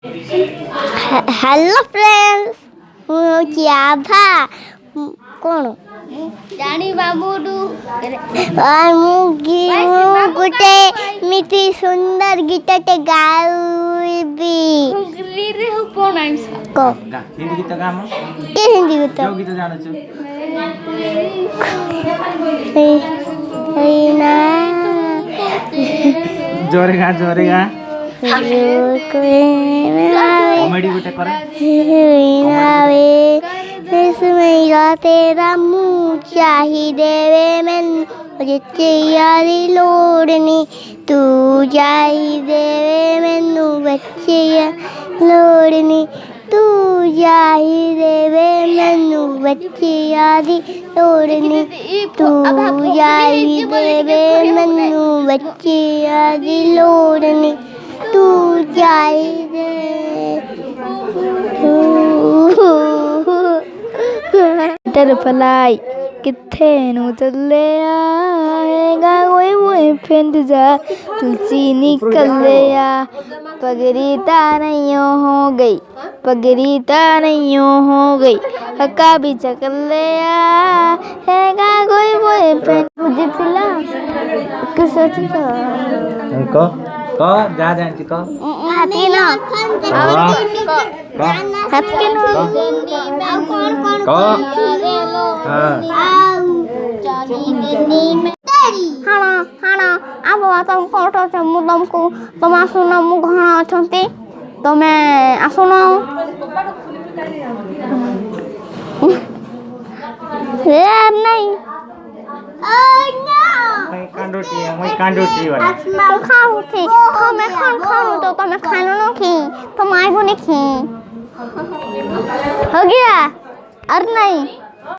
hello friends, मुझे आभा कौन जानी बाबूडू और मुझे गुटे मिठी सुंदर गीतटे गाउबी रे हो कौन आइसा को हिंदी गीत गाम के हिंदी गीत जो गीत जानो छु हे ना जोरे गा कॉमेडी गुटे करे इसमें तेरा मुँह चाहिए मैनू बच्चे यारी लोड़नी तू चाहिए मैनू बच्चे लोड़नी तू चाहिए मैनू बच्चे यारी लोड़नी तू चाहिए मैनू बच्चे यारी लोड़नी तू चाहिए बटरफ्लाई किथे नु चले आएगा कोई बॉयफ्रेंड जा तुलसी निकल गया पगड़ी तानियों हो गई पगड़ी तानियों हो गई हक्का भी चकल आएगा कोई बॉयफ्रेंड मुझे चिल्ला किस चिल्ला को जा जान छि को हाथी ना हाथी ना को हाना हाना अब तुम कोठो छ मु तुमको तुम आसुन मु घणा अछंती तमे आसुन ए नहीं मैं कांडोटी वाला खाऊ थी तमे खाऊ तो तमे खानो न की तुम आइबो ने की हो गया और नहीं